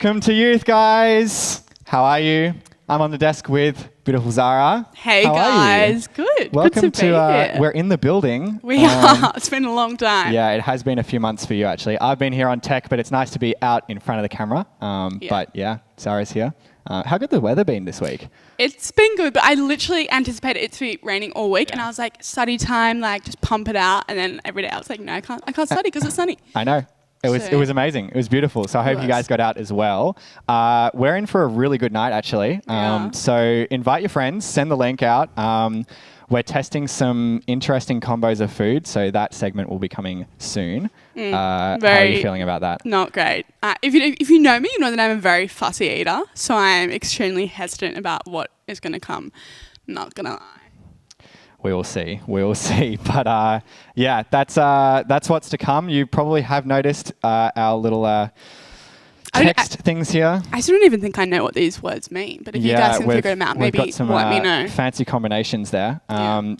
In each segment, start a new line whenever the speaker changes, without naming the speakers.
Welcome to Youth, guys. How are you? I'm on the desk with beautiful Zara.
Hey
How
guys, good.
Welcome
good to be here.
We're in the building.
We are. It's been a long time.
Yeah, it has been a few months for you actually. I've been here on tech, but it's nice to be out in front of the camera. But yeah, Zara's here. How good the weather been this week?
It's been good, but I literally anticipated it to be raining all week, and I was like, study time, like just pump it out, and then every day I was like, no, I can't study because it's sunny.
I know. It was amazing. It was beautiful. So I hope you guys got out as well. We're in for a really good night, actually. So invite your friends, send the link out. We're testing some interesting combos of food, so that segment will be coming soon. How are you feeling about that?
Not great. If you know me, you know that I'm a very fussy eater, so I'm extremely hesitant about what is going to come. Not going to lie.
We will see. But yeah, that's what's to come. You probably have noticed our little text things here.
I still don't even think I know what these words mean. But if you guys can figure them out, maybe
got some,
let me know.
Fancy combinations there.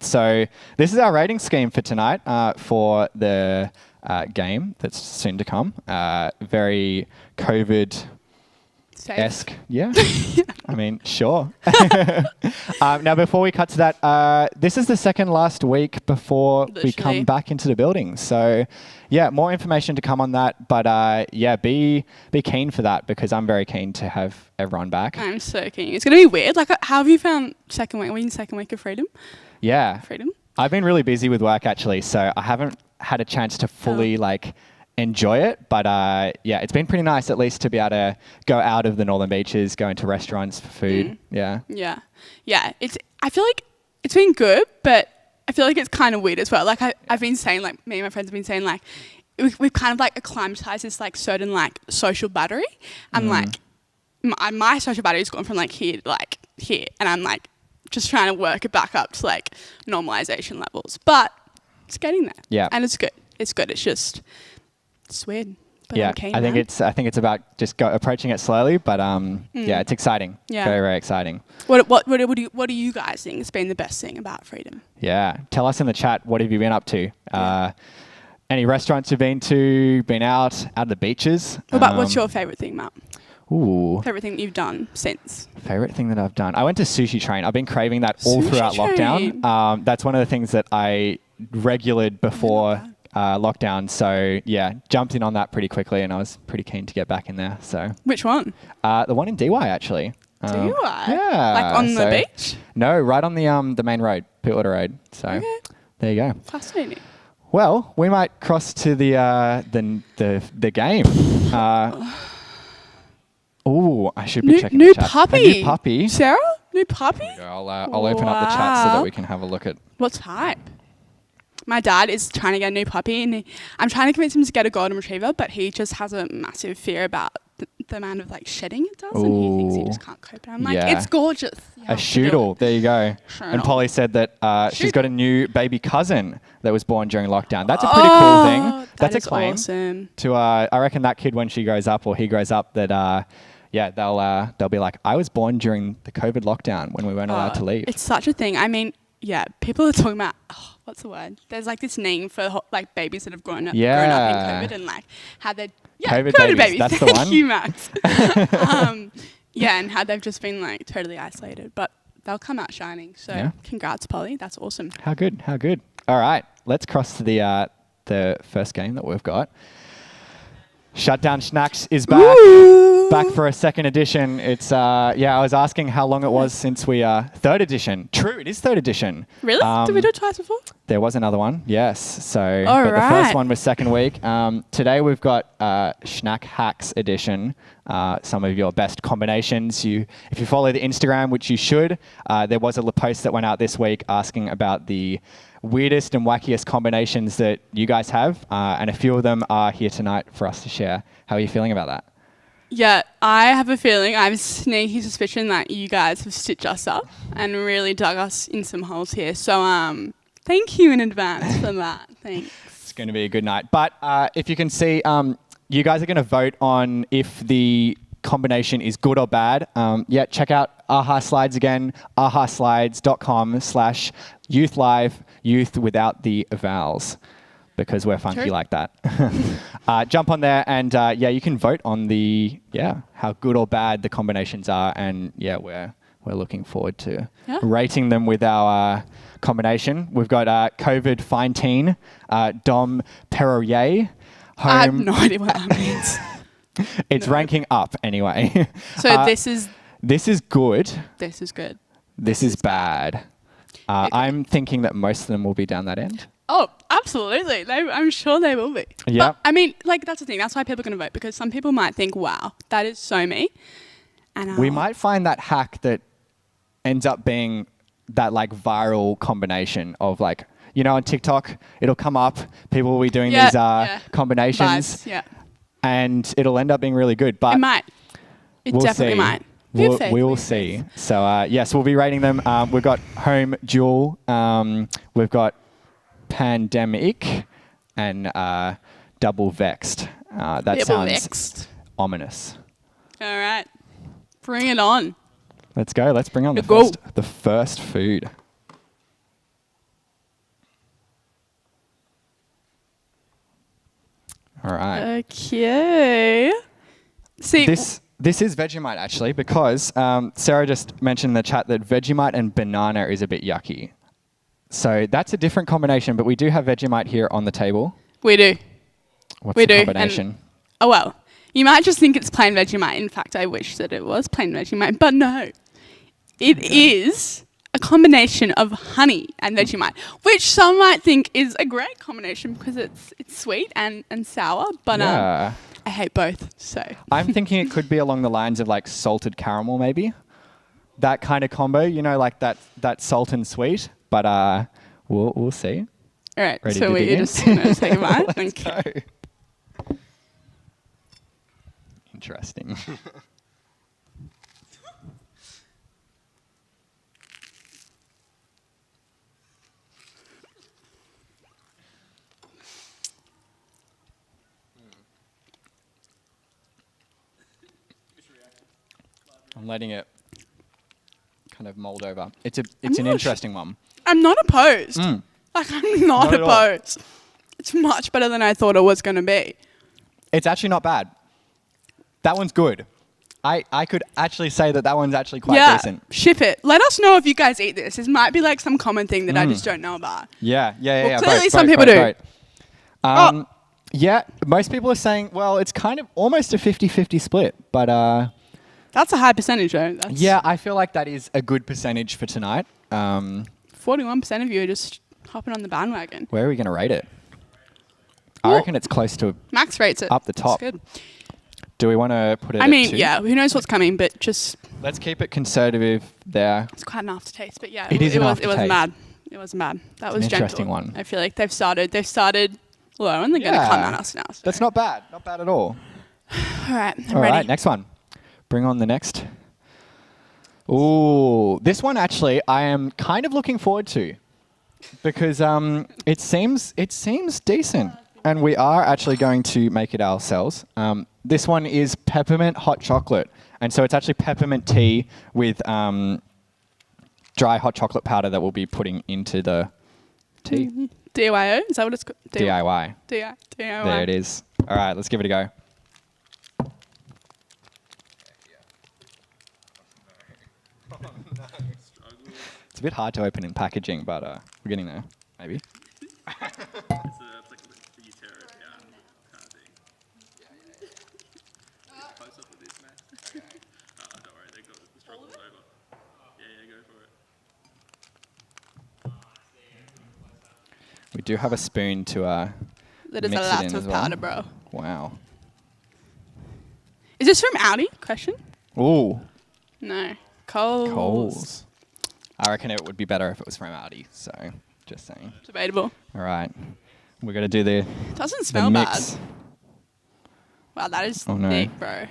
So this is our rating scheme for tonight for the game that's soon to come. Very COVID-esque. Yeah. I mean, sure. Now, before we cut to that, this is the second last week before we come back into the building. So, yeah, more information to come on that. But, yeah, be keen for that because I'm very keen to have everyone back. I'm
so keen. It's going to be weird. Like, how have you found second week? Are we in second week of freedom?
Yeah.
Freedom?
I've been really busy with work, actually. So I haven't had a chance to fully, enjoy it, but yeah, it's been pretty nice at least to be able to go out of the northern beaches, go into restaurants for food. I feel like it's been good, but I feel like it's kind of weird as well. Like I've been saying, like me and my friends have been saying, like we've kind of like acclimatized this like certain like social battery. I'm like my social battery's gone from like here to like here, and I'm like just trying to work it back up to like normalization levels, but it's getting there. Yeah,
and it's good. It's just it's weird. But
yeah,
okay,
I think it's about just approaching it slowly, but yeah, it's exciting. Yeah, very, very exciting.
What do you guys think has been the best thing about freedom?
Yeah, tell us in the chat, what have you been up to? Any restaurants you've been to? Been out of the beaches?
What's your favorite thing, Matt?
Ooh.
Favorite thing that you've done since?
Favorite thing that I've done? I went to Sushi Train. I've been craving that all throughout lockdown. That's one of the things that I regulated before lockdown. So yeah, jumped in on that pretty quickly, and I was pretty keen to get back in there. So
which one?
The one in DY actually.
DY?
Yeah.
Like on the beach?
No, right on the main road, Pittwater Road. So there you go.
Fascinating.
Well, we might cross to the game. Oh, I should be checking the chat.
New
puppy.
Sarah? New puppy?
I'll open up the chat so that we can have a look at.
What's hype? My dad is trying to get a new puppy, and I'm trying to convince him to get a golden retriever, but he just has a massive fear about the amount of like shedding it does, and he thinks he just can't cope. And I'm like, it's gorgeous.
A shoodle. There you go. And Polly said that she's got a new baby cousin that was born during lockdown. That's a pretty cool thing. That's a claim
awesome.
To I reckon that kid, when she grows up or he grows up, that they'll be like, I was born during the COVID lockdown when we weren't allowed to leave.
It's such a thing. I mean, yeah, people are talking about what's the word? There's like this name for like babies that have grown up in COVID, and like how they
COVID babies. That's the one.
Thank you, Max. And how they've just been like totally isolated, but they'll come out shining. So congrats, Polly. That's awesome.
How good. All right, let's cross to the first game that we've got. Shutdown Snacks is back.
Woo!
Back for a second edition. It's I was asking how long it was since we third edition. True, it is third edition.
Really? Did we do it twice before?
There was another one, yes. So the first one was second week. Today we've got Snack Hacks edition. Some of your best combinations. If you follow the Instagram, which you should, there was a post that went out this week asking about the weirdest and wackiest combinations that you guys have, and a few of them are here tonight for us to share. How are you feeling about that?
Yeah, I have a feeling, I have a sneaky suspicion that you guys have stitched us up and really dug us in some holes here. So thank you in advance for that. Thanks.
It's going to be a good night. But if you can see, you guys are going to vote on if the combination is good or bad. Check out AHA Slides again, ahaslides.com/youthlive, youth without the vowels. because we're funky
True.
like that. Jump on there and you can vote on how good or bad the combinations are, and we're looking forward to rating them with our combination. We've got COVID Fine Teen, Dom Perrier.
I have no idea what that means.
It's ranking up anyway.
So this is
good.
This is good.
This is bad. I'm thinking that most of them will be down that end.
Oh, absolutely. I'm sure they will be.
Yeah.
But, I mean, like, that's the thing. That's why people are going to vote, because some people might think, wow, that is so me. And
we might find that hack that ends up being that, like, viral combination of, like, on TikTok, it'll come up. People will be doing these combinations.
Vibes,
and it'll end up being really good. But
it might. It definitely might.
We will see. So, yes, we'll be rating them. We've got Home Jewel. We've got Pandemic and Double Vexed. That sounds ominous.
All right. Bring it on.
Let's go. Let's bring on the first food. All right.
Okay. See,
this is Vegemite actually, because Sarah just mentioned in the chat that Vegemite and banana is a bit yucky. So that's a different combination, but we do have Vegemite here on the table.
We do.
What's the combination?
Well, you might just think it's plain Vegemite. In fact, I wish that it was plain Vegemite, but no. It is a combination of honey and Vegemite, which some might think is a great combination because it's sweet and sour, but I hate both. So
I'm thinking it could be along the lines of like salted caramel, maybe. That kind of combo, like that salt and sweet. But we'll see.
All right,
Ready
so we're just going to take a bite.
Let's go. Interesting. I'm letting it kind of mold over. It's an interesting one.
I'm not opposed. Like, I'm not opposed. It's much better than I thought it was going to be.
It's actually not bad. That one's good. I could actually say that one's actually quite decent.
Ship it. Let us know if you guys eat this. This might be like some common thing that I just don't know about.
Yeah.
Clearly some people do.
Yeah, most people are saying, well, it's kind of almost a 50-50 split, but...
That's a high percentage, though.
I feel like that is a good percentage for tonight.
41% of you are just hopping on the bandwagon.
Where are we going to rate it? I reckon it's close to...
Max rates it.
Up the top.
That's good.
Do we want to put it at 2?
Who knows what's coming, but just...
Let's keep it conservative there.
It's quite an aftertaste, but
it wasn't
bad. It wasn't bad. That was
an interesting one.
I feel like they've started low and they're going to come at us now. So.
That's not bad. Not bad at all.
All right, I'm ready.
All right, next one. Bring on the next. Ooh, this one actually I am kind of looking forward to because it seems decent, and we are actually going to make it ourselves. This one is peppermint hot chocolate, and so it's actually peppermint tea with dry hot chocolate powder that we'll be putting into the tea.
Mm-hmm. DIY? Is that what it's called?
DIY.
DIY.
There it is. All right, let's give it a go. It's a bit hard to open in packaging, but we're getting there, maybe.
It's like the uterus, kind of thing. Close up with this, Max. Okay. Don't worry, the struggle's over. Yeah, go for it.
We do have a spoon to
that is
mix
a
it
lot
in
of
as well.
powder, bro.
Wow.
Is this from Audi? Question?
Ooh.
No. Coles.
I reckon it would be better if it was from Audi, so just saying.
Debatable.
All right. We're going to do the
Doesn't smell
mix.
bad. Wow, that is
Oh, no.
thick, bro.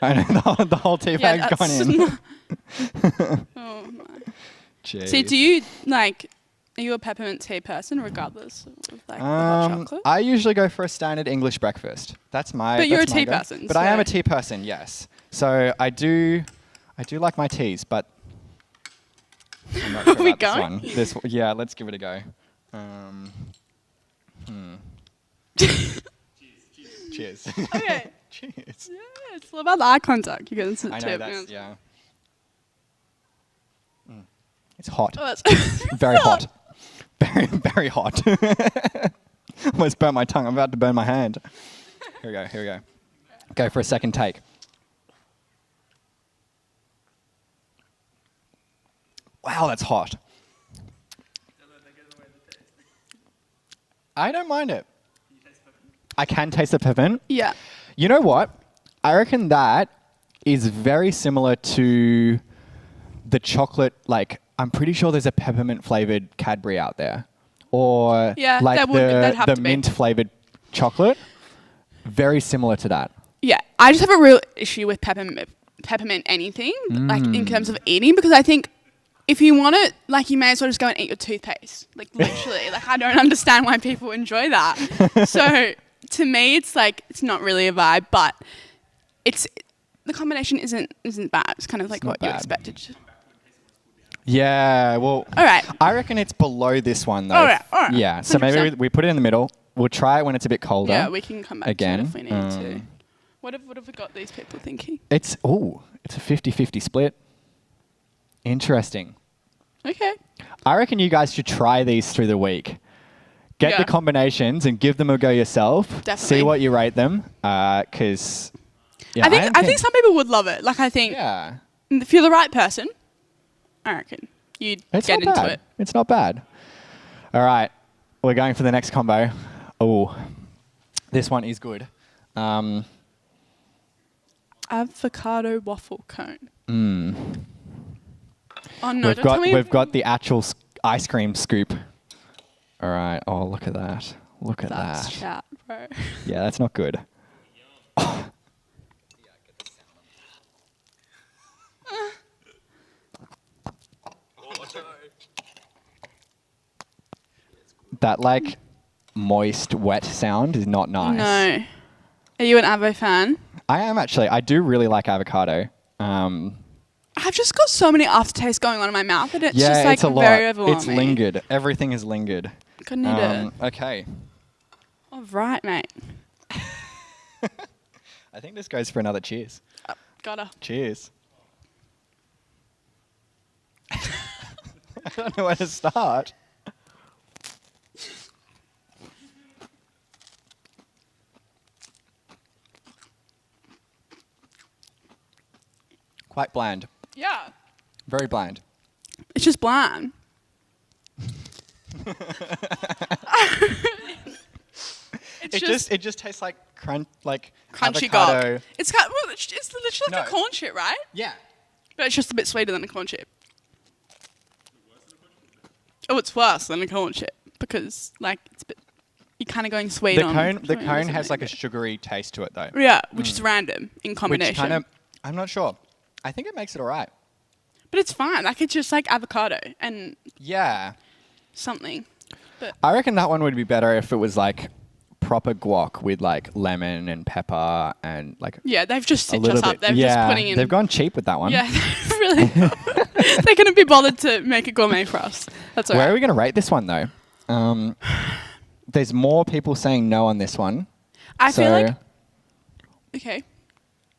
I know, the whole tea bag's gone in.
Oh, my.
Jeez.
See, do you, are you a peppermint tea person regardless of, the hot chocolate?
I usually go for a standard English breakfast. That's my
But you're a
that's my
tea
go.
person.
But I am a tea person, yes. So I do like my teas, but I'm not sure
Are we
about
going?
this one. Yeah, let's give it a go. Cheers.
Okay.
Cheers.
Yeah, it's all about the eye contact. You get
I
to
know that's yeah. It's hot.
Oh, that's
Very hot. Very, very hot. Almost burnt my tongue. I'm about to burn my hand. Here we go. Here we go. Go for a second take. Wow, that's hot. I don't mind it. I can taste the peppermint.
Yeah.
You know what? I reckon that is very similar to the chocolate, like, I'm pretty sure there's a peppermint flavored Cadbury out there. Or
Yeah,
like
that'd have
the
to be.
mint flavored chocolate. Very similar to that.
Yeah. I just have a real issue with peppermint anything, like in terms of eating, because I think if you want it, like you may as well just go and eat your toothpaste. Like literally. Like I don't understand why people enjoy that. So to me it's like it's not really a vibe, but it's the combination isn't bad. It's kind of like
not
what you
bad.
expected.
Yeah, well,
All right.
I reckon it's below this one, though.
All right.
Yeah, so maybe
100%.
we put it in the middle. We'll try it when it's a bit colder.
Yeah, we can come back
again.
to it if we need to. What have we got these people thinking?
It's a 50-50 split. Interesting.
Okay.
I reckon you guys should try these through the week. Get
Yeah.
the combinations and give them a go yourself.
Definitely.
See what you rate them. Because
I think some people would love it. Like I think
yeah,
if you're the right person, I reckon you'd
it's
get
not
into
bad.
it.
It's not bad. All right, we're going for the next combo. Oh, this one is good.
Avocado waffle cone. Oh no!
We've got the actual ice cream scoop. All right. Oh, look at that. Look at
That's
that.
chat, bro.
Yeah, that's not good. That like moist, wet sound is not nice.
No. Are you an Avo fan?
I am actually. I do really like avocado.
I've just got so many aftertastes going on in my mouth that it's
yeah,
just like
it's a lot.
very overwhelming.
It's lingered. Everything has lingered.
Couldn't eat it.
Okay.
All right, mate.
I think this goes for another cheers.
Gotta.
Cheers. I don't know where to start. Quite bland.
Yeah.
Very bland.
It's just bland.
It just tastes like
crunchy
avocado.
gob. It's got it's literally like a
No.
corn chip, right?
Yeah.
But it's just a bit sweeter than a corn chip. Oh, it's worse than a corn chip because like it's a bit. You're kind of going sweet
The
on.
cone
something
has like a
bit.
sugary taste to it though.
Yeah, which is random in
Which
combination.
kind of I'm not sure. I think it makes it alright.
But it's fine. Like it's just like avocado and
Yeah.
something. But
I reckon that one would be better if it was like proper guac with like lemon and pepper and like
yeah, they've just
a
stitched
little
us up.
bit.
They're
Yeah,
just putting in.
they've gone cheap with that one.
Yeah, really. They couldn't be bothered to make it gourmet for us. That's all
Where
right.
are we going to rate this one though? There's more people saying no on this one.
I feel like okay.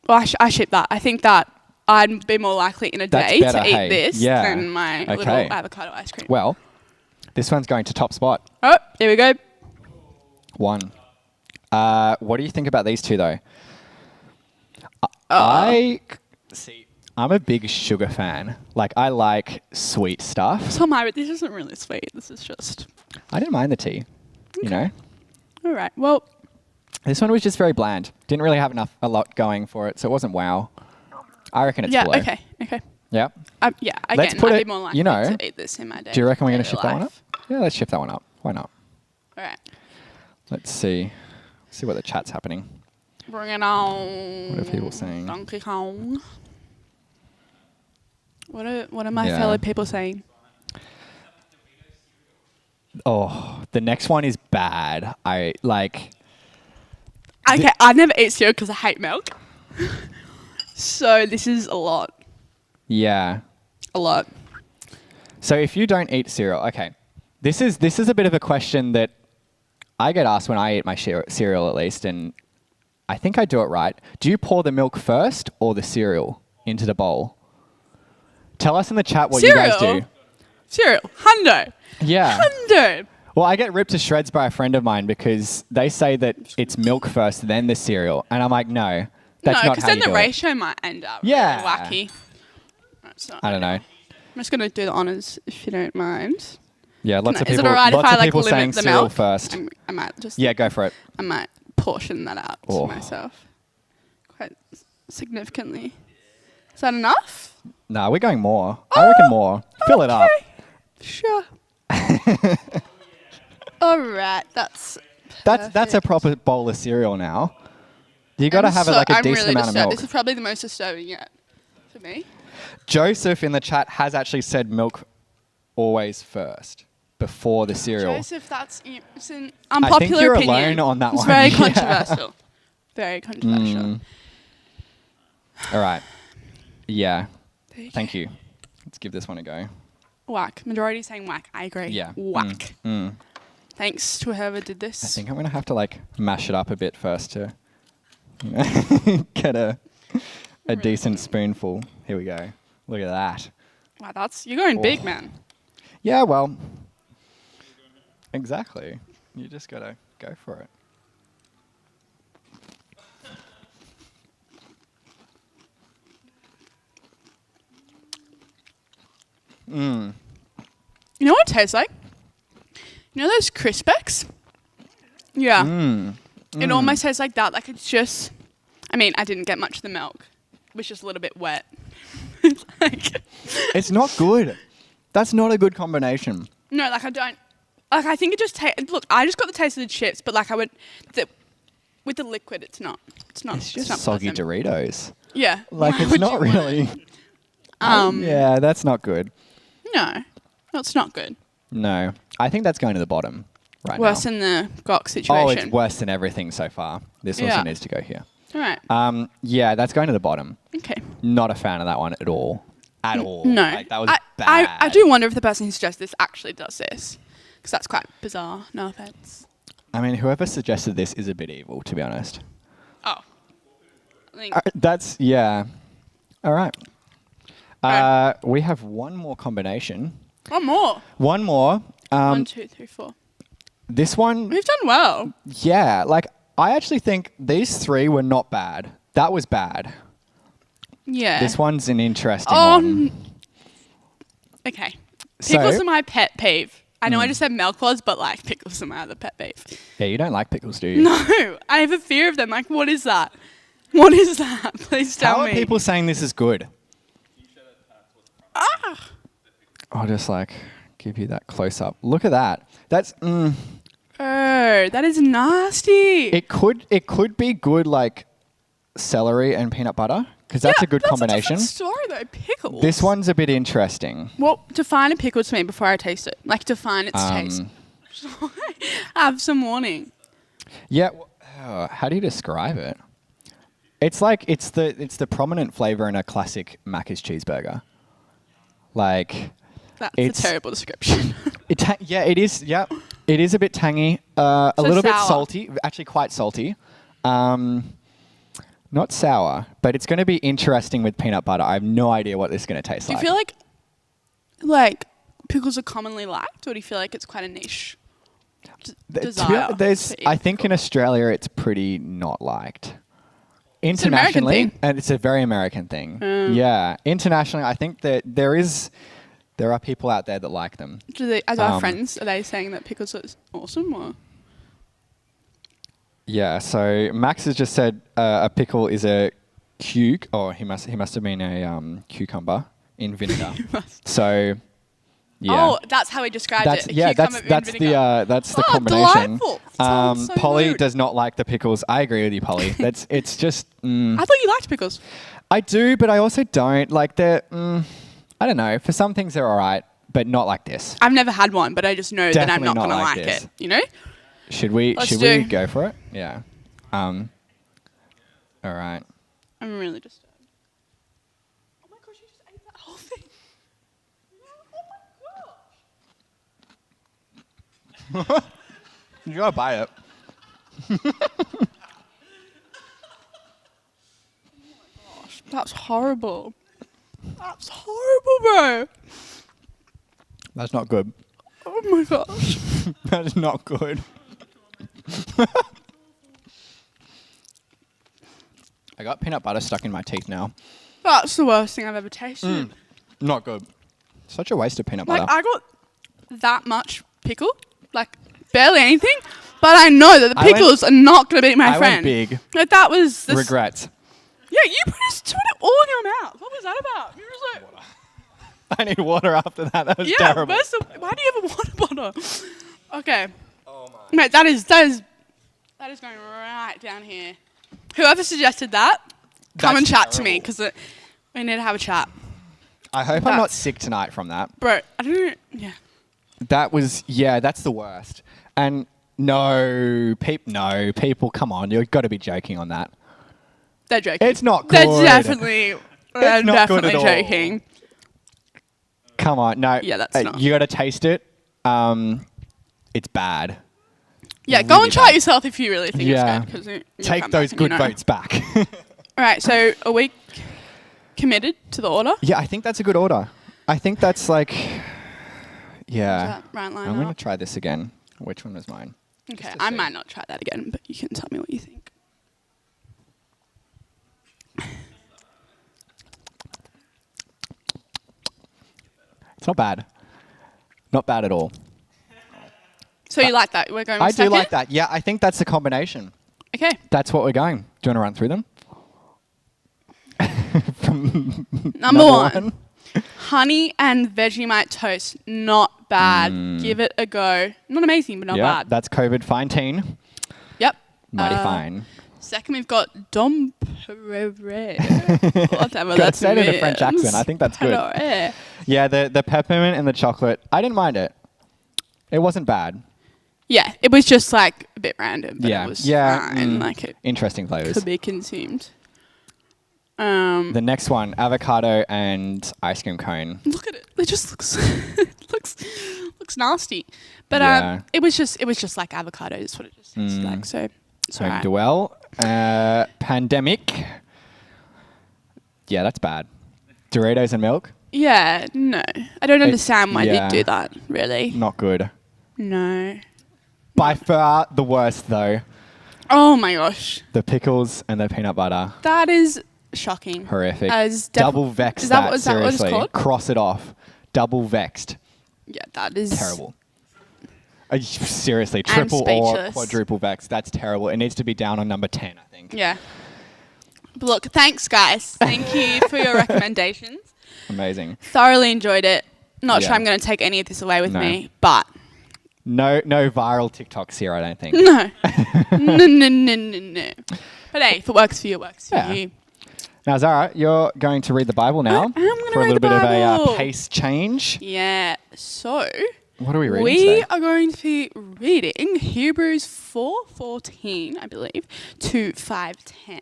Well, I ship that. I think that I'd be more likely in a
That's
day
better,
to eat
hey.
this
Yeah.
than my
Okay.
little avocado ice cream.
Well, this one's going to top spot.
Oh, here we go.
1. What do you think about these two though? I'm a big sugar fan. Like I like sweet stuff.
So my, but this isn't really sweet. This is just
I didn't mind the tea. You know,
all right. Well,
this one was just very bland. Didn't really have a lot going for it, so it wasn't wow. I reckon it's
yeah.
below.
Okay.
Yeah.
Yeah.
Let's
Again,
put
I'd
it,
be more likely
you know,
to eat this in my day.
Do you reckon we're going to
daily
shift that one up?
life.
Yeah, let's shift that one up. Why not?
All right.
Let's see. See what the chat's happening.
Bring it on.
What are people saying?
Donkey Kong. What are my
Yeah.
fellow people saying?
Oh, the next one is bad. I like.
Okay, I never eat cereal because I hate milk. So this is a lot.
Yeah.
A lot.
So if you don't eat cereal, okay. This is a bit of a question that I get asked when I eat my cereal at least, and I think I do it right. Do you pour the milk first or the cereal into the bowl? Tell us in the chat what you guys do.
Cereal. Hundo.
Yeah.
Hundo.
Well, I get ripped to shreds by a friend of mine because they say that it's milk first, then the cereal. And I'm like, no, that's not how you do it.
No, because then the ratio might end up really wacky.
I don't know.
I'm just going to do the honours if you don't mind.
Yeah, lots of people,
is it alright if I
people saying
limit the
cereal
milk?
first.
I might just...
Yeah, go for it.
I might portion that out to myself quite significantly. Is that enough?
Nah, we're going more. I reckon more. Fill it up.
Sure. All right, that's
a proper bowl of cereal now. You got to have it like a decent amount of milk.
This is probably the most disturbing yet for me.
Joseph in the chat has actually said milk always first before the cereal.
Joseph, it's an unpopular opinion.
I think you're alone on that one.
It's very controversial. Very controversial.
All right. Yeah. Thank you. Let's give this one a go.
Whack. Majority saying whack. I agree.
Yeah.
Whack. Thanks to whoever did this.
I think I'm going to have to like mash it up a bit first to get a decent spoonful. Here we go. Look at that.
Wow, you're going big, man.
Yeah, well, exactly. You just got to go for it.
You know what it tastes like? You know those Crispex? Yeah. It almost tastes like that. Like it's just... I mean, I didn't get much of the milk. It was just a little bit wet.
It's not good. That's not a good combination.
No, like I don't... Like I think it just tastes... Look, I just got the taste of the chips, but like I would... with the liquid, it's not...
It's just soggy Doritos.
Yeah.
Like it's not really... yeah, that's not good.
No, it's not good.
No. I think that's going to the bottom right
Worse
now.
than the Gok situation.
Oh, it's worse than everything so far. This also needs to go here.
All right.
Yeah, that's going to the bottom.
Okay.
Not a fan of that one at all. At all.
No.
Like, that was bad.
I do wonder if the person who suggested this actually does this. Because that's quite bizarre. No offense.
I mean, whoever suggested this is a bit evil, to be honest.
Oh. I think
that's, yeah. All right. We have one more combination.
One more.
One more.
1, 2, 3, 4.
This one...
We've done well.
Yeah, like, I actually think these three were not bad. That was bad.
Yeah.
This one's an interesting one.
Okay. Pickles are my pet peeve. I know I just said milk was, but like pickles are my other pet peeve.
Yeah, you don't like pickles, do you?
No, I have a fear of them. Like, what is that? What is that? Please tell me.
How are people saying this is good?
Ah!
I'll just like give you that close up. Look at that. That's
oh, that is nasty.
It could be good like celery and peanut butter because that's a good combination.
That's a different story though. Pickles.
This one's a bit interesting.
Well, define a pickle to me before I taste it. Like define its taste. Have some warning.
Yeah. How do you describe it? It's like it's the prominent flavor in a classic Macca's cheeseburger. Like.
That's a terrible description.
Yeah, it is. Yeah, it is a bit tangy, a little bit salty, actually quite salty. Not sour, but it's going to be interesting with peanut butter. I have no idea what this is going to taste like.
Do you feel like pickles are commonly liked, or do you feel like it's quite a niche desire?
I think in Australia it's pretty not liked. Internationally, and it's a very American thing. Yeah, internationally, I think that there are people out there that like them.
As our friends, are they saying that pickles are awesome? Or?
Yeah, so Max has just said a pickle is a he must have been a cucumber in vinegar. So, yeah.
Oh, that's how he described it.
Yeah, that's the combination.
Delightful. So
Polly
rude.
does not like the pickles. I agree with you, Polly. It's just.
I thought you liked pickles.
I do, but I also don't. Like they're. I don't know. For some things, they're all right, but not like this.
I've never had one, but I just know that I'm not going to like
this.
it. You know?
Should we go for it? Yeah. All right.
I'm really disturbed. Oh my gosh, you just ate that whole thing. Oh my gosh.
You gotta buy it.
That's horrible. That's horrible, bro.
That's not good.
Oh my gosh.
That is not good. I got peanut butter stuck in my teeth now.
That's the worst thing I've ever tasted.
Not good. Such a waste of peanut butter.
Like, I got that much pickle, like barely anything, but I know that the pickles are not going to beat my
I
friend.
went big.
Like, that was the
Regrets.
Yeah, you put it all in your mouth. What was that about? You were just like,
I need water after that. That was
yeah,
terrible.
why do you have a water bottle? Okay.
Oh my.
Mate, that is going right down here. Whoever suggested that, come and chat to me, because we need to have a chat.
I hope I'm not sick tonight from that.
Bro, I don't, yeah.
That was, that's the worst. And no, people, come on. You've got to be joking on that.
They're joking.
It's not
They're
good.
definitely joking.
Come on, no.
Yeah, that's not.
You got to taste it. It's bad.
Yeah,
Really
go and try
bad.
it yourself if you really think
Yeah.
it's good.
Take those good votes back.
All right, so are we committed to the order?
Yeah, I think that's a good order. I think that's like, yeah.
Is that right line
I'm going
up?
to try this again. Which one was mine?
Okay,
Just to
I
see.
might not try that again, but you can tell me what you think.
It's not bad. Not bad at all.
So you like that? We're going with
I do
second?
like that. Yeah, I think that's the combination.
Okay.
That's what we're going. Do you want to run through them?
Number one. Honey and Vegemite toast. Not bad. Give it a go. Not amazing, but not
Yeah,
bad.
that's COVID fine teen.
Yep.
Mighty fine.
Second, we've got Dom Perret. Whatever
Good,
that's
say it in a French accent. I think that's good.
Perret.
Yeah, the peppermint and the chocolate. I didn't mind it. It wasn't bad.
Yeah, it was just like a bit random, but
Yeah.
it was
Yeah,
fine. Like it
Interesting flavors.
could be consumed.
The next one, avocado and ice cream cone.
Look at it. It just looks looks nasty. But
Yeah.
it was just like avocado is what it just tastes like. So it's alright.
Dwell. Pandemic. Yeah, that's bad. Doritos and milk.
Yeah, no. I don't understand why
yeah.
they do that, really.
Not good.
No.
By far the worst though.
Oh my gosh.
The pickles and the peanut butter.
That is shocking.
Horrific.
As
Double vexed.
Is that what it's
seriously.
called?
Cross it off. Double vexed.
Yeah, that is
Terrible. Seriously, triple or
speechless.
quadruple vexed. That's terrible. It needs to be down on number 10, I think.
Yeah. But look, thanks guys. Thank you for your recommendations.
Amazing.
Thoroughly enjoyed it. Not sure
Yeah.
I'm going to take any of this away with
No.
me, but
No viral TikToks here, I don't think.
no. No. But hey, if it works for you, it works for
Yeah.
you.
Now, Zara, you're going to read the Bible now
I am gonna
for a
read
little
the
bit of
Bible.
a pace change.
Yeah. So
What are we reading
we
today?
are going to be reading Hebrews 4:14, I believe, to 5:10.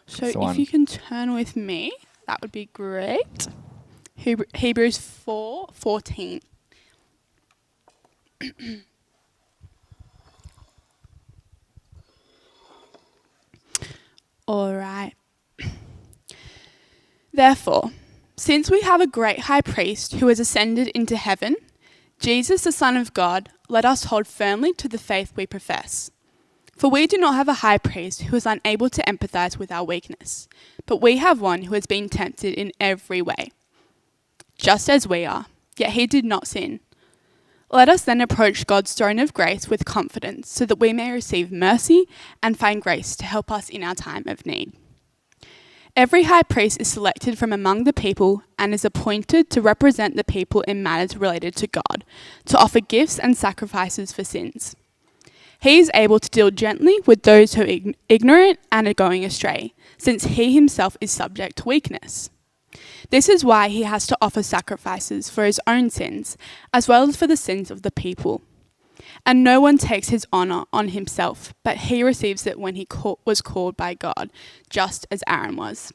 So
That's the
if
one.
you can turn with me, that would be great. Hebrews 4:14. All right. Therefore, since we have a great high priest who has ascended into heaven, Jesus, the Son of God, let us hold firmly to the faith we profess. For we do not have a high priest who is unable to empathize with our weakness, but we have one who has been tempted in every way, just as we are, yet he did not sin. Let us then approach God's throne of grace with confidence, so that we may receive mercy and find grace to help us in our time of need. Every high priest is selected from among the people and is appointed to represent the people in matters related to God, to offer gifts and sacrifices for sins. He is able to deal gently with those who are ignorant and are going astray, since he himself is subject to weakness. This is why he has to offer sacrifices for his own sins, as well as for the sins of the people. And no one takes his honour on himself, but he receives it when he was called by God, just as Aaron was.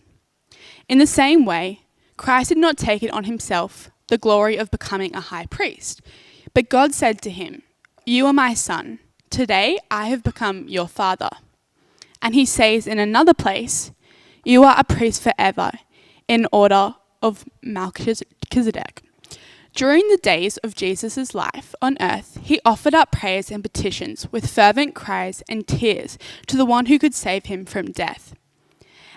In the same way, Christ did not take it on himself, the glory of becoming a high priest. But God said to him, "You are my son. Today I have become your father. And he says in another place, you are a priest forever, in order of Melchizedek. During the days of Jesus' life on earth, he offered up prayers and petitions with fervent cries and tears to the one who could save him from death.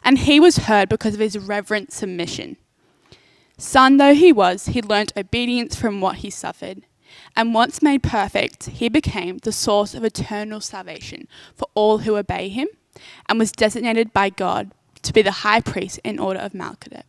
And he was heard because of his reverent submission. Son though he was, he learnt obedience from what he suffered. And once made perfect, he became the source of eternal salvation for all who obey him, and was designated by God to be the high priest in order of Melchizedek.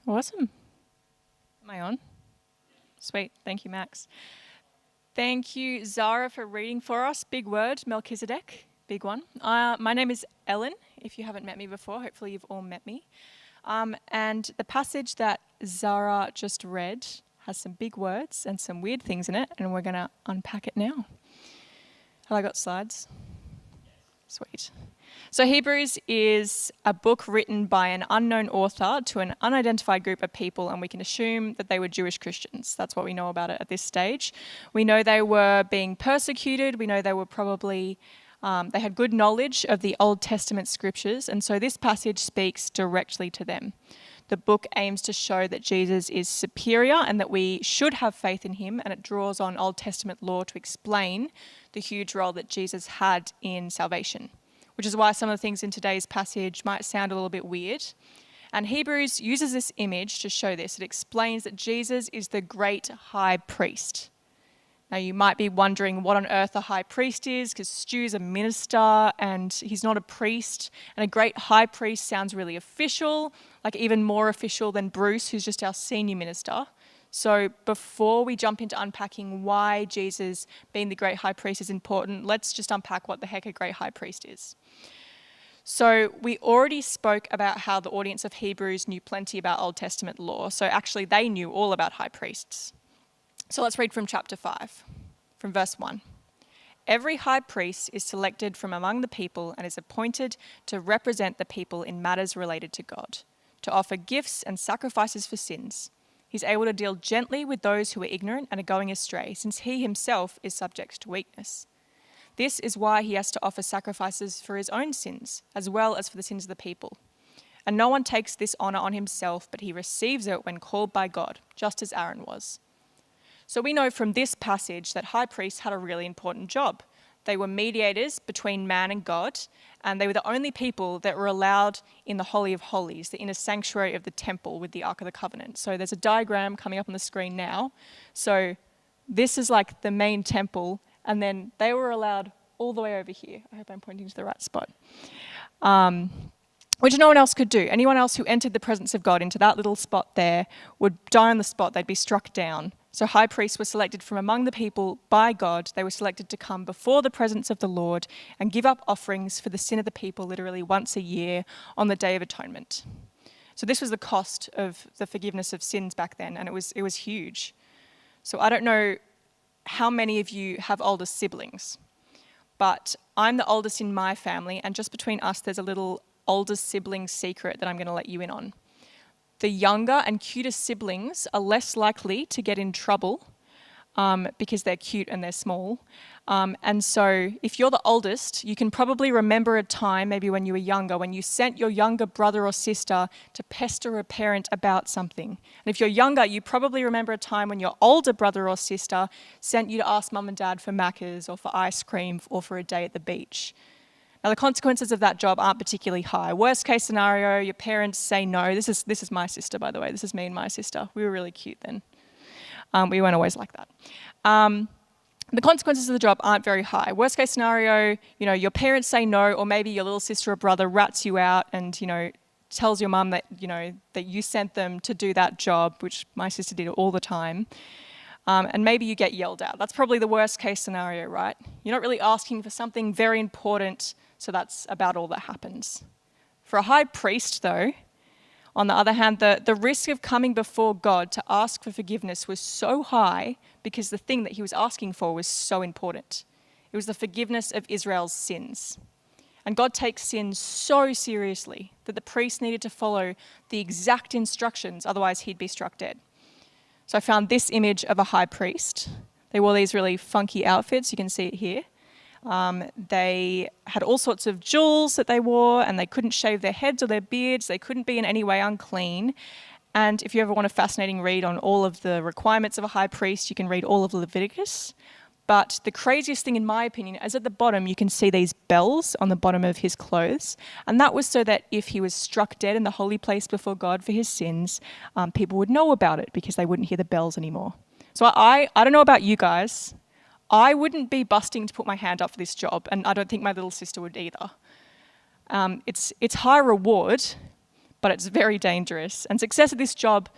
Awesome. Am I on? Sweet. Thank you, Max. Thank you, Zara, for reading for us. Big word, Melchizedek. Big one. My name is Ellen. If you haven't met me before, hopefully you've all met me. And the passage that Zara just read has some big words and some weird things in it, and we're going to unpack it now. Have I got slides? Sweet. So Hebrews is a book written by an unknown author to an unidentified group of people, and we can assume that they were Jewish Christians. That's what we know about it at this stage. We know they were being persecuted. We know they were probably, they had good knowledge of the Old Testament scriptures, and so this passage speaks directly to them. The book aims to show that Jesus is superior and that we should have faith in him, and it draws on Old Testament law to explain the huge role that Jesus had in salvation, which is why some of the things in today's passage might sound a little bit weird. And Hebrews uses this image to show this. It explains that Jesus is the great high priest. Now, you might be wondering what on earth a high priest is, because Stu's a minister and he's not a priest. And a great high priest sounds really official, like even more official than Bruce, who's just our senior minister. So before we jump into unpacking why Jesus being the great high priest is important, let's just unpack what the heck a great high priest is. So we already spoke about how the audience of Hebrews knew plenty about Old Testament law. So actually they knew all about high priests. So let's read from chapter 5, from verse 1. Every high priest is selected from among the people and is appointed to represent the people in matters related to God, to offer gifts and sacrifices for sins. He's able to deal gently with those who are ignorant and are going astray, since he himself is subject to weakness. This is why he has to offer sacrifices for his own sins, as well as for the sins of the people. And no one takes this honor on himself, but he receives it when called by God, just as Aaron was. So we know from this passage that high priests had a really important job. They were mediators between man and God, and they were the only people that were allowed in the Holy of Holies, the inner sanctuary of the temple with the Ark of the Covenant. So there's a diagram coming up on the screen now. So this is like the main temple, and then they were allowed all the way over here. I hope I'm pointing to the right spot. Which no one else could do. Anyone else who entered the presence of God into that little spot there would die on the spot. They'd be struck down. So high priests were selected from among the people by God. They were selected to come before the presence of the Lord and give up offerings for the sin of the people literally once a year on the Day of Atonement. So this was the cost of the forgiveness of sins back then, and it was huge. So I don't know how many of you have older siblings, but I'm the oldest in my family, and just between us there's a little older sibling secret that I'm going to let you in on. The younger and cuter siblings are less likely to get in trouble because they're cute and they're small. And so if you're the oldest, you can probably remember a time, maybe when you were younger, when you sent your younger brother or sister to pester a parent about something. And if you're younger, you probably remember a time when your older brother or sister sent you to ask mum and dad for Maccas or for ice cream or for a day at the beach. Now, the consequences of that job aren't particularly high. Worst case scenario, your parents say no. This is my sister, by the way. This is me and my sister. We were really cute then. We weren't always like that. The consequences of the job aren't very high. Worst case scenario, your parents say no, or maybe your little sister or brother rats you out and, tells your mum that, that you sent them to do that job, which my sister did all the time. and maybe you get yelled at. That's probably the worst case scenario, right? You're not really asking for something very important, so that's about all that happens. For a high priest, though, on the other hand, the risk of coming before God to ask for forgiveness was so high because the thing that he was asking for was so important. It was the forgiveness of Israel's sins. And God takes sin so seriously that the priest needed to follow the exact instructions, otherwise he'd be struck dead. So I found this image of a high priest. They wore these really funky outfits. You can see it here. They had all sorts of jewels that they wore, and they couldn't shave their heads or their beards. They couldn't be in any way unclean. And if you ever want a fascinating read on all of the requirements of a high priest, you can read all of Leviticus. But the craziest thing, in my opinion, is at the bottom, you can see these bells on the bottom of his clothes. And that was so that if he was struck dead in the holy place before God for his sins, people would know about it because they wouldn't hear the bells anymore. So I don't know about you guys. I wouldn't be busting to put my hand up for this job, and I don't think my little sister would either. It's high reward, but it's very dangerous. And success at this job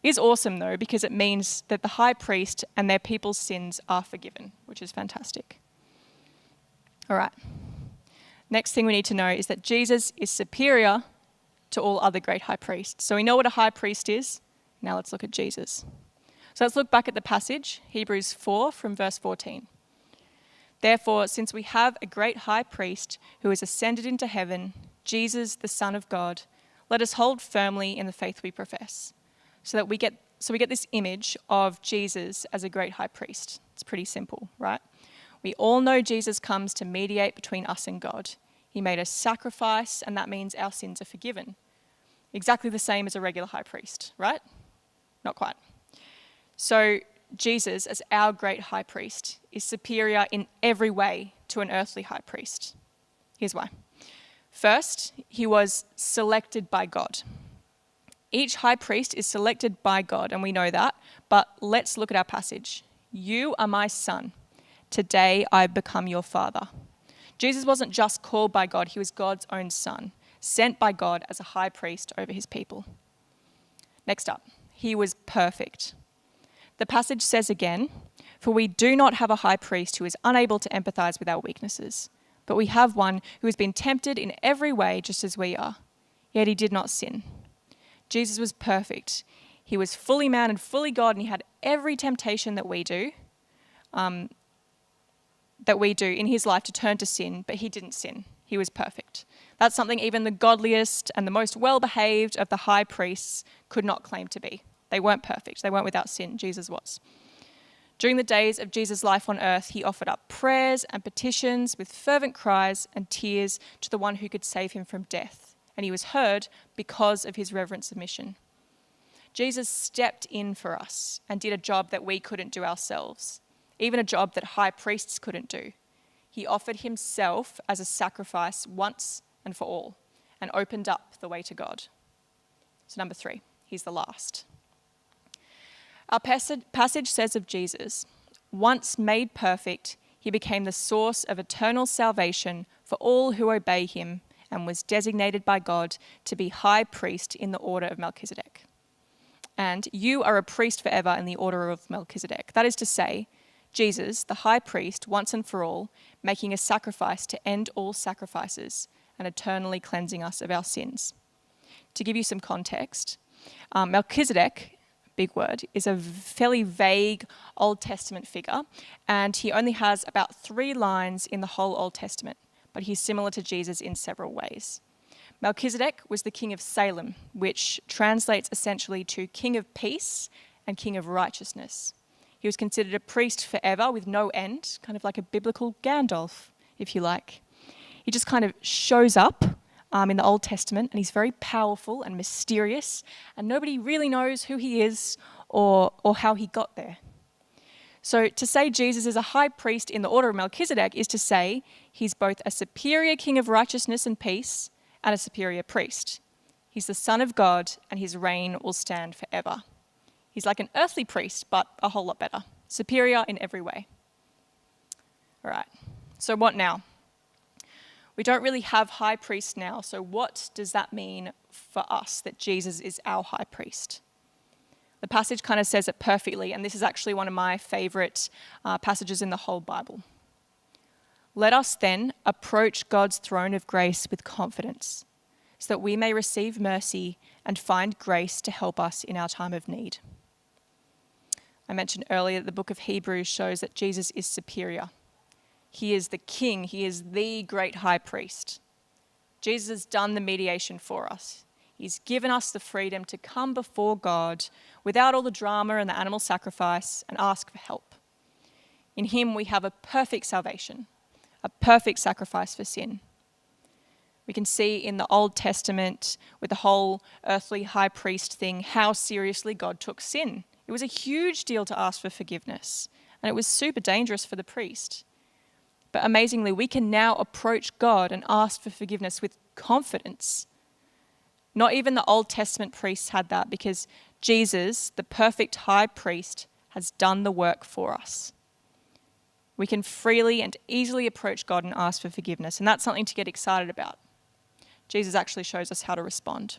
is awesome, though, because it means that the high priest and their people's sins are forgiven, which is fantastic. All right. Next thing we need to know is that Jesus is superior to all other great high priests. So we know what a high priest is. Now let's look at Jesus. So let's look back at the passage, Hebrews 4 from verse 14. Therefore, since we have a great high priest who has ascended into heaven, Jesus, the Son of God, let us hold firmly in the faith we profess. So we get this image of Jesus as a great high priest. It's pretty simple, right? We all know Jesus comes to mediate between us and God. He made a sacrifice, and that means our sins are forgiven. Exactly the same as a regular high priest, right? Not quite. So Jesus, as our great high priest, is superior in every way to an earthly high priest. Here's why. First, he was selected by God. Each high priest is selected by God, and we know that, but let's look at our passage. You are my son. Today I become your father. Jesus wasn't just called by God, he was God's own son, sent by God as a high priest over his people. Next up, he was perfect. The passage says again, for we do not have a high priest who is unable to empathize with our weaknesses, but we have one who has been tempted in every way just as we are, yet he did not sin. Jesus was perfect. He was fully man and fully God, and he had every temptation that we do in his life to turn to sin, but he didn't sin. He was perfect. That's something even the godliest and the most well-behaved of the high priests could not claim to be. They weren't perfect. They weren't without sin. Jesus was. During the days of Jesus' life on earth, he offered up prayers and petitions with fervent cries and tears to the one who could save him from death. And he was heard because of his reverent submission. Jesus stepped in for us and did a job that we couldn't do ourselves, even a job that high priests couldn't do. He offered himself as a sacrifice once and for all and opened up the way to God. So number 3, he's the last. Our passage says of Jesus, once made perfect, he became the source of eternal salvation for all who obey him and was designated by God to be high priest in the order of Melchizedek. And you are a priest forever in the order of Melchizedek. That is to say, Jesus, the high priest, once and for all, making a sacrifice to end all sacrifices and eternally cleansing us of our sins. To give you some context, Melchizedek, big word, is a fairly vague Old Testament figure, and he only has about 3 lines in the whole Old Testament. But he's similar to Jesus in several ways. Melchizedek was the king of Salem, which translates essentially to king of peace and king of righteousness. He was considered a priest forever with no end, kind of like a biblical Gandalf, if you like. He just kind of shows up in the Old Testament, and he's very powerful and mysterious, and nobody really knows who he is or how he got there. So to say Jesus is a high priest in the order of Melchizedek is to say he's both a superior king of righteousness and peace and a superior priest. He's the Son of God, and his reign will stand forever. He's like an earthly priest, but a whole lot better. Superior in every way. All right, so what now? We don't really have high priests now, so what does that mean for us, that Jesus is our high priest? The passage kind of says it perfectly, and this is actually one of my favourite passages in the whole Bible. Let us then approach God's throne of grace with confidence, so that we may receive mercy and find grace to help us in our time of need. I mentioned earlier that the book of Hebrews shows that Jesus is superior. He is the king. He is the great high priest. Jesus has done the mediation for us. He's given us the freedom to come before God without all the drama and the animal sacrifice and ask for help. In him we have a perfect salvation, a perfect sacrifice for sin. We can see in the Old Testament with the whole earthly high priest thing how seriously God took sin. It was a huge deal to ask for forgiveness, and it was super dangerous for the priest. But amazingly, we can now approach God and ask for forgiveness with confidence. Not even the Old Testament priests had that, because Jesus, the perfect high priest, has done the work for us. We can freely and easily approach God and ask for forgiveness, and that's something to get excited about. Jesus actually shows us how to respond.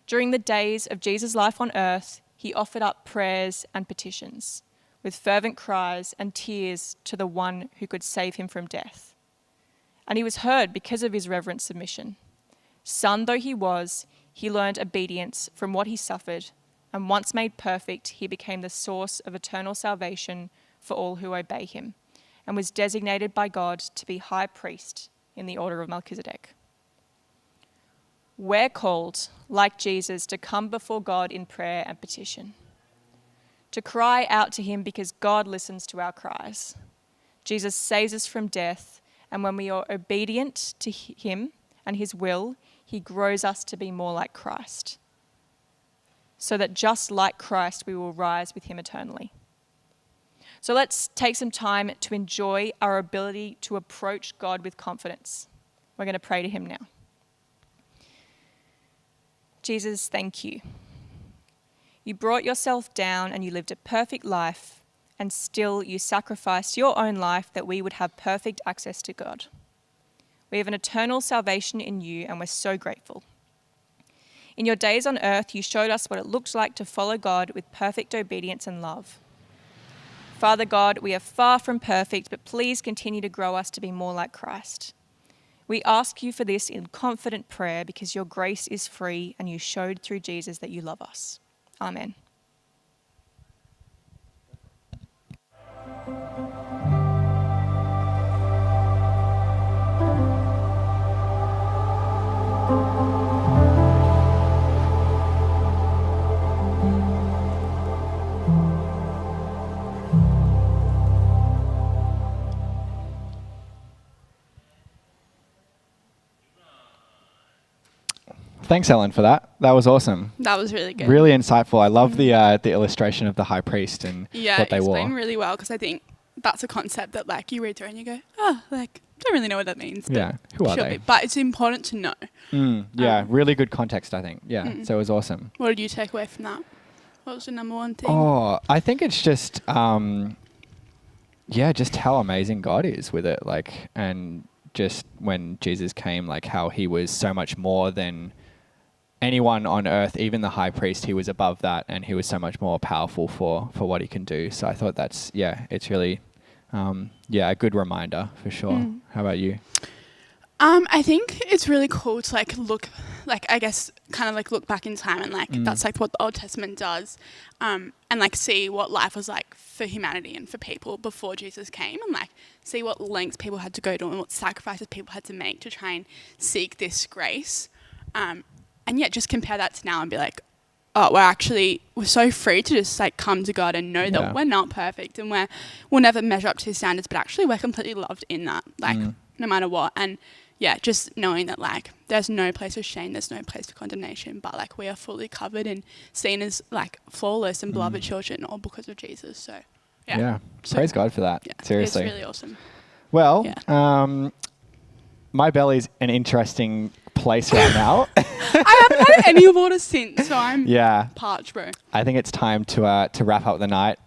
During the days of Jesus' life on earth, he offered up prayers and petitions with fervent cries and tears to the one who could save him from death. And he was heard because of his reverent submission. Son though he was, he learned obedience from what he suffered, and once made perfect, he became the source of eternal salvation for all who obey him, and was designated by God to be high priest in the order of Melchizedek. We're called, like Jesus, to come before God in prayer and petition, to cry out to him because God listens to our cries. Jesus saves us from death, and when we are obedient to him and his will, he grows us to be more like Christ, so that just like Christ, we will rise with him eternally. So let's take some time to enjoy our ability to approach God with confidence. We're going to pray to him now. Jesus, thank you. You brought yourself down and you lived a perfect life, and still you sacrificed your own life that we would have perfect access to God. We have an eternal salvation in you, and we're so grateful. In your days on earth, you showed us what it looked like to follow God with perfect obedience and love. Father God, we are far from perfect, but please continue to grow us to be more like Christ. We ask you for this in confident prayer because your grace is free and you showed through Jesus that you love us. Amen.
Thanks, Ellen, for that. That was awesome.
That was really good.
Really insightful. I love the illustration of the high priest and what they wore.
Yeah, explained really well, because I think that's a concept that like you read through and you go, oh, like don't really know what that means. But
Yeah, who are they?
But it's important to know.
Yeah, really good context, I think. Yeah, so it was awesome.
What did you take away from that? What was the number one thing?
Oh, I think it's just, just how amazing God is with it. Like, and just when Jesus came, like how he was so much more than anyone on earth, even the high priest, he was above that, and he was so much more powerful for what he can do. So I thought that's, it's really, a good reminder for sure. How about you?
I think it's really cool to like look, like I guess kind of like look back in time, and like that's like what the Old Testament does, and like see what life was like for humanity and for people before Jesus came, and like see what lengths people had to go to and what sacrifices people had to make to try and seek this grace. And yet just compare that to now and be like, oh, we're so free to just like come to God and know that we're not perfect and we'll never measure up to his standards, but actually we're completely loved in that, like no matter what. And just knowing that like there's no place for shame, there's no place for condemnation, but like we are fully covered and seen as like flawless and beloved children, all because of Jesus. So
praise God for that.
Yeah,
seriously,
it's really awesome.
Well, my belly's an interesting place right now.
I haven't had any water since, so I'm parched, bro.
I think it's time to wrap up the night.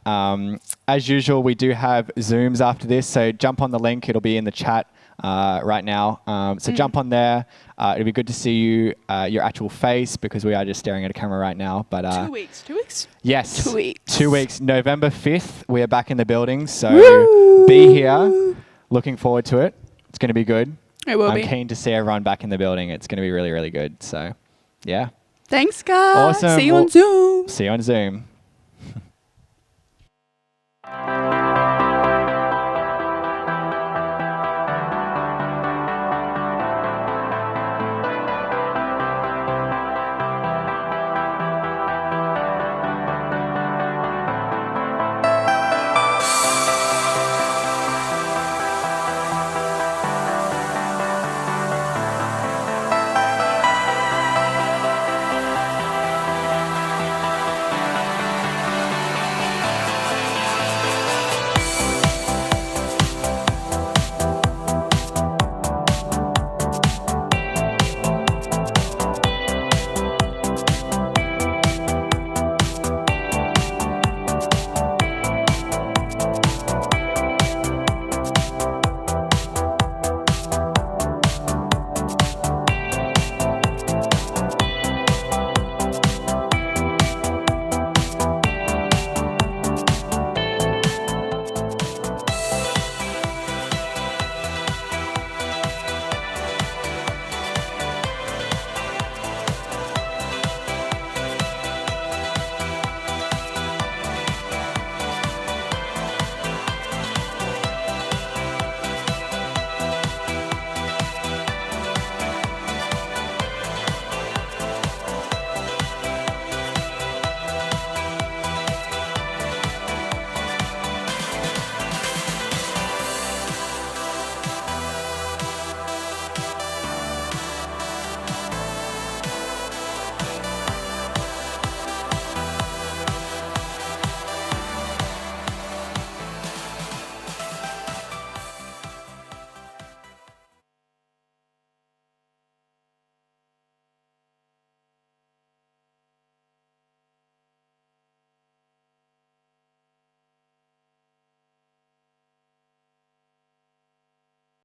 As usual, we do have Zooms after this, so jump on the link. It'll be in the chat right now. So jump on there. It'd be good to see you, your actual face, because we are just staring at a camera right now. But
2 weeks. 2 weeks?
yes,
2 weeks.
2 weeks. November 5th, we are back in the building. So be here. Looking forward to it. It's going to be good.
It will
I'm
be.
keen to see everyone back in the building. It's going to be really, really good. So, yeah.
Thanks, guys.
Awesome.
See you on Zoom.
See you on Zoom.